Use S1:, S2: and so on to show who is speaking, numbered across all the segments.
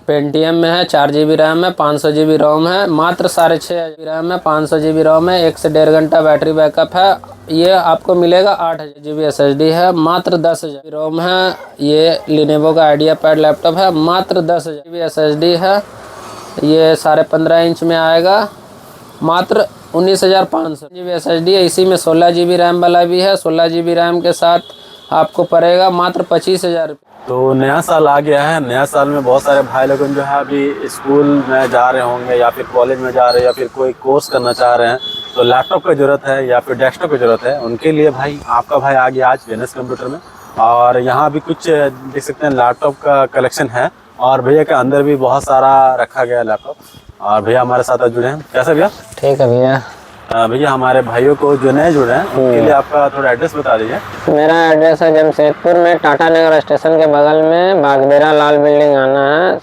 S1: Pentium में है, 4 GB RAM है, 500 GB रोम है, मात्र 6.5 रैम है, 500 GB रोम है, 1 से 1.5 घंटा बैटरी बैकअप है। ये आपको मिलेगा। 8 GB SSD है, मात्र 10,000 रोम है। ये लिनेवो का आइडिया पैड लैपटॉप है, मात्र 10,000 SSD है। ये 15.5 इंच में आएगा, मात्र 19,500 GB SSD है। इसी में 16 GB रैम वाला भी है। 16 GB रैम के साथ आपको पड़ेगा मात्र 25,000 रुपये।
S2: तो नया साल आ गया है। नया साल में बहुत सारे भाई लोग जो है अभी स्कूल में जा रहे होंगे या फिर कॉलेज में जा रहे हैं या फिर कोई कोर्स करना चाह रहे हैं, तो लैपटॉप की ज़रूरत है या फिर डेस्कटॉप की ज़रूरत है। उनके लिए भाई आपका भाई आ गया आज वीएनएस कंप्यूटर में, और यहाँ भी कुछ देख सकते हैं लैपटॉप का कलेक्शन है। और भैया के अंदर भी बहुत सारा रखा गया है लैपटॉप। और भैया हमारे साथ जुड़े हैं। कैसे भैया?
S1: ठीक है भैया।
S2: भैया हमारे भाइयों को जो नए जुड़े हैं उनके लिए आपका थोड़ा एड्रेस बता दीजिए।
S1: मेरा एड्रेस है जमशेदपुर में, टाटा नगर स्टेशन के बगल में बागबेरा लाल बिल्डिंग आना है।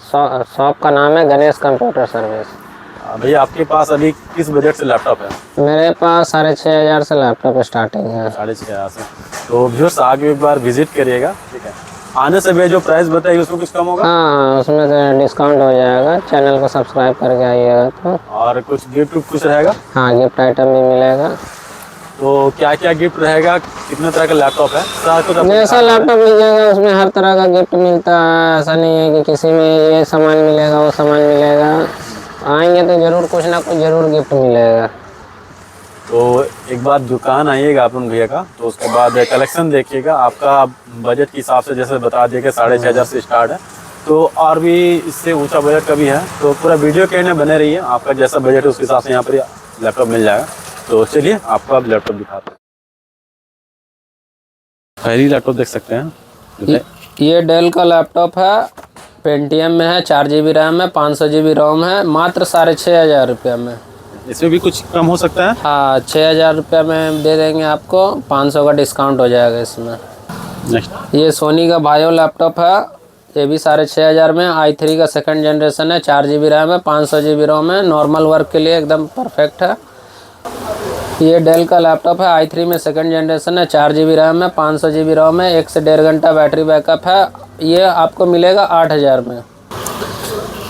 S1: शॉप का नाम है गणेश कंप्यूटर सर्विस।
S2: भैया आपके पास अभी किस बजट से लैपटॉप है?
S1: मेरे पास 6,500 से लैपटॉप स्टार्टिंग है।
S2: 6,500 से। तो व्यूअर्स आगे एक बार विजिट करिएगा, ठीक है। आने से भैया जो प्राइस बताइए उसमें कुछ कम होगा?
S1: हाँ, उसमें से डिस्काउंट हो जाएगा। चैनल को सब्सक्राइब करके आइएगा तो।
S2: और कुछ गिफ्ट कुछ रहेगा?
S1: हाँ, गिफ्ट आइटम भी मिलेगा।
S2: तो क्या क्या गिफ्ट रहेगा? कितने तरह का लैपटॉप है?
S1: जैसा लैपटॉप मिल जाएगा उसमें हर तरह का गिफ्ट मिलता है। ऐसा नहीं है कि किसी में ये सामान मिलेगा वो सामान मिलेगा। आएंगे तो जरूर कुछ ना कुछ जरूर गिफ्ट मिलेगा।
S2: तो एक बार दुकान आइएगा अपन भैया का, तो उसके बाद कलेक्शन देखिएगा। आपका बजट के हिसाब से जैसे बता दिए कि 6,500 से स्टार्ट है, तो और भी इससे ऊंचा बजट का भी है। तो पूरा वीडियो कहने बने रहिए, आपका जैसा बजट है उसके हिसाब से यहाँ पर लैपटॉप मिल जाएगा। तो चलिए आपको अब लैपटॉप दिखाते हैं। पहली लैपटॉप देख सकते हैं।
S1: ये डेल का लैपटॉप है, पेंटियम में है, 4 GB रैम है, 500 GB रोम है, मात्र 6,500 रुपये में।
S2: इसमें भी कुछ कम हो सकता है?
S1: हाँ, 6,000 रुपये में दे देंगे आपको। 500 का डिस्काउंट हो जाएगा इसमें।
S2: नेक्स्ट
S1: ये सोनी का भायो लैपटॉप है, ये भी 6,500 में। i3 का 2nd जनरेशन है, 4 GB रैम है, 500 GB रोम है। नॉर्मल वर्क के लिए एकदम परफेक्ट है। ये डेल का लैपटॉप है, i3 में 2nd जनरेशन है, 4 GB रैम है, 500 GB रोम है, 1 से 1.5 घंटा बैटरी बैकअप है। ये आपको मिलेगा 8,000 में।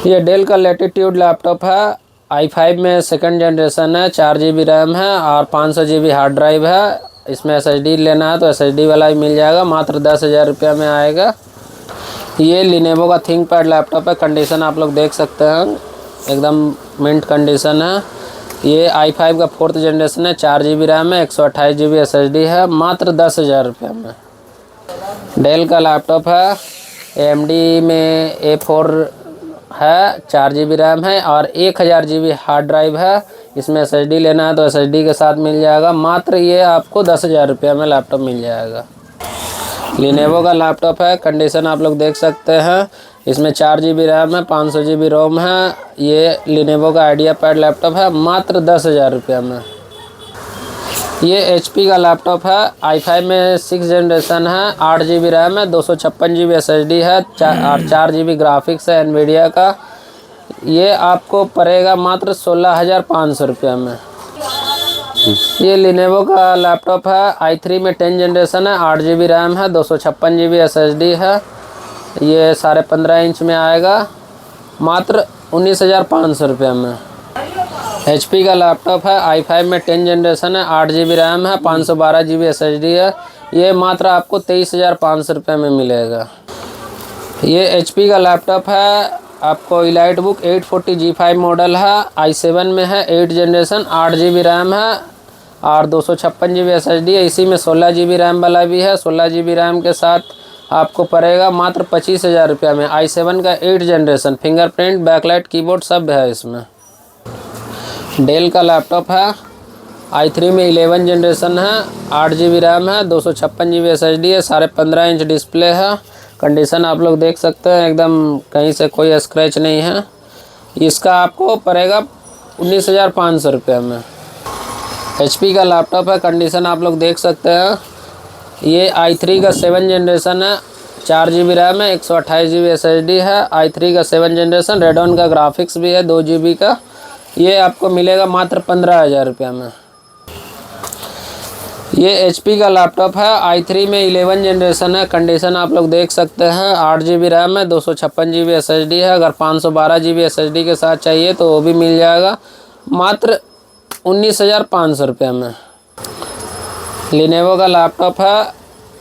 S1: ये डेल का लेटिट्यूड लैपटॉप है, i5 में 2nd जनरेशन है, 4 GB रैम है और 500 GB हार्ड ड्राइव है। इसमें SSD लेना है तो SSD वाला भी मिल जाएगा, मात्र 10,000 रुपये में आएगा। ये लिनेवो का थिंकपैड लैपटॉप है, कंडीशन आप लोग देख सकते हैं, एकदम मिंट कंडीशन है। ये i5 का 4th जनरेशन है, 4 GB रैम है, 128 GB SSD है, मात्र 10,000 रुपये में। डेल का लैपटॉप है, AMD में A4 है, 4 GB रैम है और 1000 GB हार्ड ड्राइव है। इसमें SSD लेना है तो SSD के साथ मिल जाएगा। मात्र ये आपको 10,000 रुपये में लैपटॉप मिल जाएगा। लिनेवो का लैपटॉप है, कंडीशन आप लोग देख सकते हैं। इसमें 4 GB रैम है, 500 GB रोम है। ये लिनेवो का आइडिया पैड लैपटॉप है, मात्र 10,000 रुपये में। ये HP का लैपटॉप है, i5 में 6th जनरेशन है, 8 GB रैम है, 256 GB SSD है और 4 GB ग्राफिक्स है एनवीडिया का। ये आपको पड़ेगा मात्र 16,500 रुपये में। ये लिनेवो का लैपटॉप है, i3 में 10th जनरेशन है, 8 GB रैम है, 256 GB SSD है। ये 15.5 इंच में आएगा, मात्र 19,500 रुपये में। HP का लैपटॉप है, i5 में 10th जनरेशन है, 8 GB रैम है, 512 GB SSD है। ये मात्र आपको 23,500 रुपये में मिलेगा। ये HP का लैपटॉप है, आपको इलाइट बुक 840 G5 मॉडल है, i7 में है, 8th जनरेशन, 8 GB रैम है और 256 GB SSD है। इसी में 16 GB रैम वाला भी है। 16 GB रैम के साथ आपको पड़ेगा मात्र 25,000 रुपये में। i7 का 8th generation, fingerprint, backlight, keyboard सब है इसमें। डेल का लैपटॉप है, i3 में 11th जनरेशन है, 8 GB रैम है, 256 GB SSD है, 15.5 इंच डिस्प्ले है। कंडीशन आप लोग देख सकते हैं, एकदम कहीं से कोई स्क्रैच नहीं है। इसका आपको पड़ेगा 19,500 रुपये में। HP का लैपटॉप है, कंडीशन आप लोग देख सकते हैं। ये i3 का 7th जनरेशन है, 4 GB रैम है, 128 GB SSD है। i3 का 7th जनरेशन, रेडॉन का ग्राफिक्स भी है 2 GB का। ये आपको मिलेगा मात्र 15,000 रुपये में। ये HP का लैपटॉप है, i3 में 11 जनरेशन है। कंडीशन आप लोग देख सकते हैं। 8 GB रैम है, 256 GB SSD है। अगर 512 GB SSD के साथ चाहिए तो वो भी मिल जाएगा मात्र 19,500 रुपये में। लिनेवो का लैपटॉप है,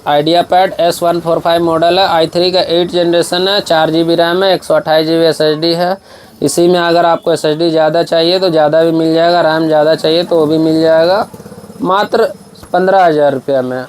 S1: आइडियापैड S145 मॉडल है। i3 का 8 जनरेशन है, 4 GB रैम है, 128 GB SSD है। इसी में अगर आपको SSD ज़्यादा चाहिए तो ज़्यादा भी मिल जाएगा, रैम ज़्यादा चाहिए तो वो भी मिल जाएगा मात्र 15,000 रुपये में।